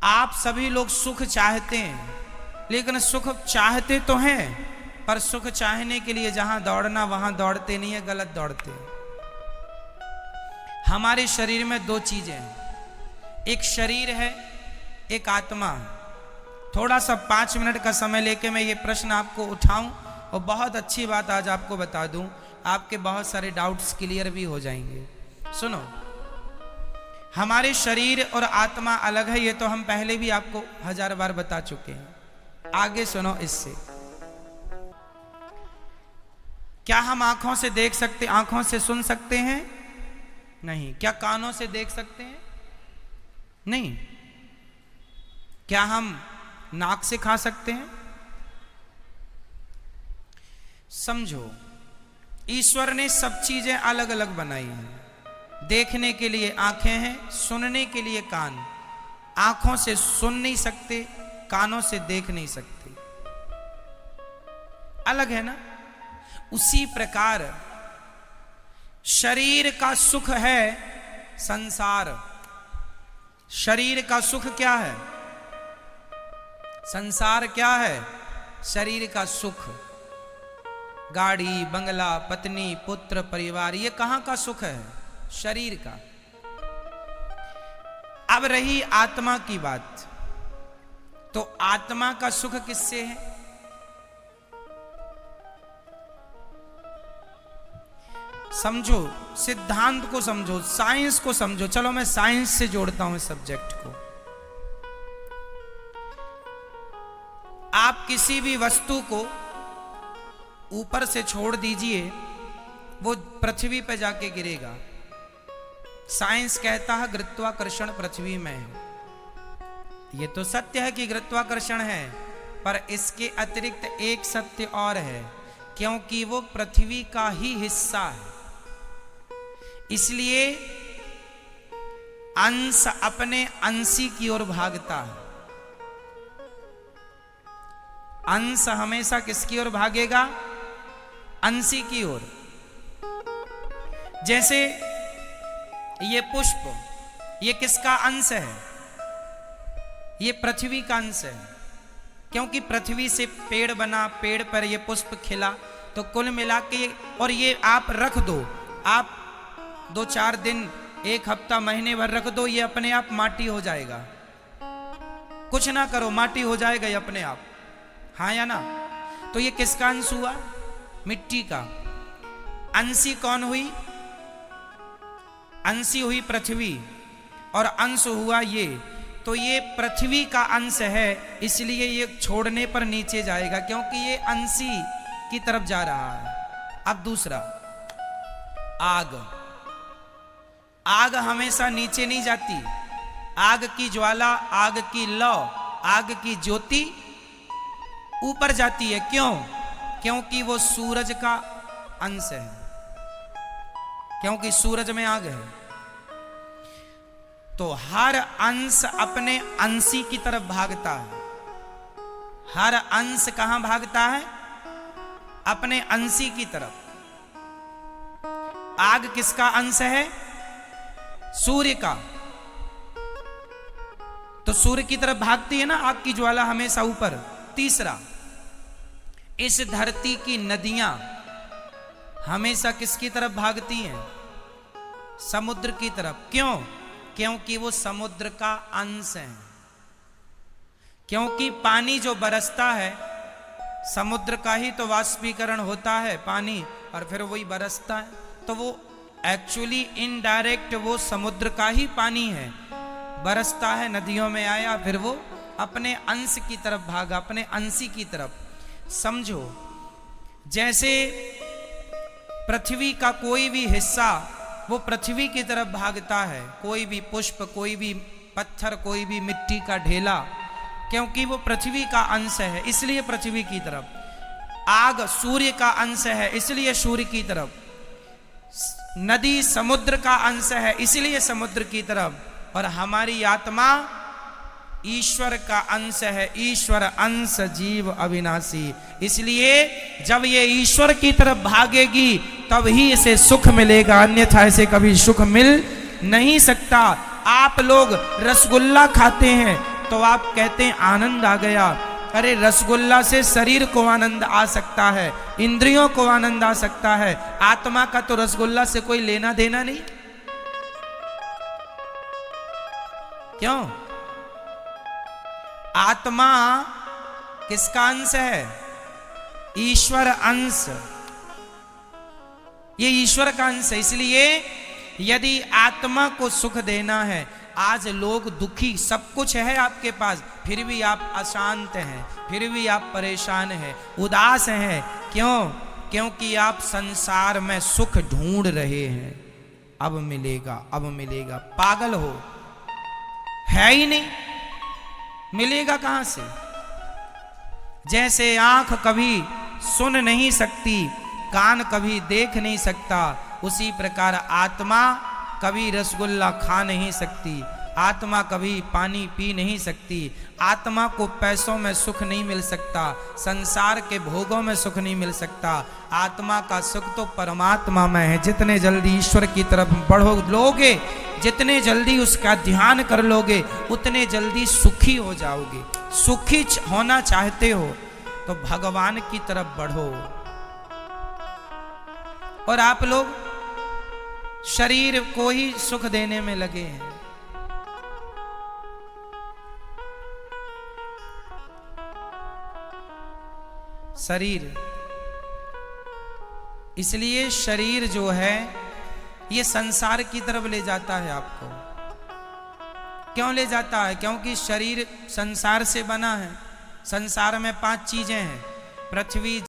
आप सभी लोग सुख चाहते हैं, लेकिन सुख चाहते तो हैं, पर सुख चाहने के लिए जहां दौड़ना वहां दौड़ते नहीं है, गलत दौड़ते हैं। हमारे शरीर में दो चीजें हैं, एक शरीर है, एक आत्मा है। थोड़ा सा 5 मिनट का समय लेके मैं ये प्रश्न आपको उठाऊं और बहुत अच्छी बात आज आपको बता दूं, आपके बहुत सारे डाउट्स क्लियर भी हो जाएंगे। सुनो, हमारे शरीर और आत्मा अलग है, ये तो हम पहले भी आपको 1000 बार बता चुके हैं। आगे सुनो इससे। क्या हम आंखों से देख सकते, आंखों से सुन सकते हैं? नहीं। क्या कानों से देख सकते हैं? नहीं। क्या हम नाक से खा सकते हैं? समझो, ईश्वर ने सब चीजें अलग अलग बनाई हैं। देखने के लिए आंखें हैं, सुनने के लिए कान। आंखों से सुन नहीं सकते, कानों से देख नहीं सकते, अलग है ना। उसी प्रकार शरीर का सुख है संसार। शरीर का सुख क्या है? संसार क्या है? शरीर का सुख। गाड़ी, बंगला, पत्नी, पुत्र, परिवार, ये कहां का सुख है? शरीर का। अब रही आत्मा की बात, तो आत्मा का सुख किससे है? समझो, सिद्धांत को समझो, साइंस को समझो। चलो मैं साइंस से जोड़ता हूं इस सब्जेक्ट को। आप किसी भी वस्तु को ऊपर से छोड़ दीजिए, वो पृथ्वी पर जाके गिरेगा। साइंस कहता है गुरुत्वाकर्षण पृथ्वी में है। ये तो सत्य है कि गुरुत्वाकर्षण है, पर इसके अतिरिक्त एक सत्य और है, क्योंकि वो पृथ्वी का ही हिस्सा है। इसलिए अंश अपने अंशी की ओर भागता है। अंश हमेशा किसकी ओर भागेगा? अंशी की ओर। जैसे ये पुष्प, ये किसका अंश है? ये पृथ्वी का अंश है, क्योंकि पृथ्वी से पेड़ बना, पेड़ पर ये पुष्प खिला। तो कुल मिला के, और ये आप रख दो, आप 2-4 दिन, 1 हफ्ता, महीने भर रख दो, ये अपने आप माटी हो जाएगा। कुछ ना करो, माटी हो जाएगा ये अपने आप, हाँ या ना। तो ये किसका अंश हुआ? मिट्टी का। अंशी कौन हुई? अंशी हुई पृथ्वी, और अंश हुआ ये। तो ये पृथ्वी का अंश है, इसलिए ये छोड़ने पर नीचे जाएगा, क्योंकि ये अंशी की तरफ जा रहा है। अब दूसरा, आग। आग हमेशा नीचे नहीं जाती। आग की ज्वाला, आग की लौ, आग की ज्योति ऊपर जाती है। क्यों? क्योंकि वो सूरज का अंश है, क्योंकि सूरज में आग है। तो हर अंश अपने अंशी की तरफ भागता है। हर अंश कहां भागता है? अपने अंशी की तरफ। आग किसका अंश है? सूर्य का। तो सूर्य की तरफ भागती है ना आग की ज्वाला, हमेशा ऊपर। तीसरा, इस धरती की नदियां हमेशा किसकी तरफ भागती हैं? समुद्र की तरफ। क्यों? क्योंकि वो समुद्र का अंश है। क्योंकि पानी जो बरसता है, समुद्र का ही तो वाष्पीकरण होता है पानी, और फिर वही बरसता है। तो वो एक्चुअली इनडायरेक्ट वो समुद्र का ही पानी है, बरसता है, नदियों में आया, फिर वो अपने अंश की तरफ भागा, अपने अंशी की तरफ। समझो, जैसे पृथ्वी का कोई भी हिस्सा वो पृथ्वी की तरफ भागता है, कोई भी पुष्प, कोई भी पत्थर, कोई भी मिट्टी का ढेला, क्योंकि वो पृथ्वी का अंश है, इसलिए पृथ्वी की तरफ। आग सूर्य का अंश है, इसलिए सूर्य की तरफ। नदी समुद्र का अंश है, इसलिए समुद्र की तरफ। और हमारी आत्मा ईश्वर का अंश है, ईश्वर अंश जीव अविनाशी। इसलिए जब ये ईश्वर की तरफ भागेगी तब ही इसे सुख मिलेगा, अन्यथा इसे कभी सुख मिल नहीं सकता। आप लोग रसगुल्ला खाते हैं, तो आप कहते हैं आनंद आ गया। अरे रसगुल्ला से शरीर को आनंद आ सकता है, इंद्रियों को आनंद आ सकता है, आत्मा का तो रसगुल्ला से कोई लेना देना नहीं। क्यों? आत्मा किसका अंश है? ईश्वर अंश। ये ईश्वर का अंश है। इसलिए यदि आत्मा को सुख देना है, आज लोग दुखी, सब कुछ है आपके पास, फिर भी आप अशांत हैं, फिर भी आप परेशान हैं, उदास हैं। क्यों? क्योंकि आप संसार में सुख ढूंढ रहे हैं। अब मिलेगा, अब मिलेगा। पागल हो, है ही नहीं, मिलेगा कहां से? जैसे आंख कभी सुन नहीं सकती, कान कभी देख नहीं सकता, उसी प्रकार आत्मा कभी रसगुल्ला खा नहीं सकती, आत्मा कभी पानी पी नहीं सकती, आत्मा को पैसों में सुख नहीं मिल सकता, संसार के भोगों में सुख नहीं मिल सकता। आत्मा का सुख तो परमात्मा में है। जितने जल्दी ईश्वर की तरफ बढ़ो लोगे, जितने जल्दी उसका ध्यान कर लोगे, उतने जल्दी सुखी हो जाओगे। सुखी होना चाहते हो तो भगवान की तरफ बढ़ो। और आप लोग शरीर को ही सुख देने में लगे हैं। शरीर, इसलिए शरीर जो है ये संसार की तरफ ले जाता है आपको। क्यों ले जाता है? क्योंकि शरीर संसार से बना है। संसार में 5 चीजें हैं: पृथ्वी,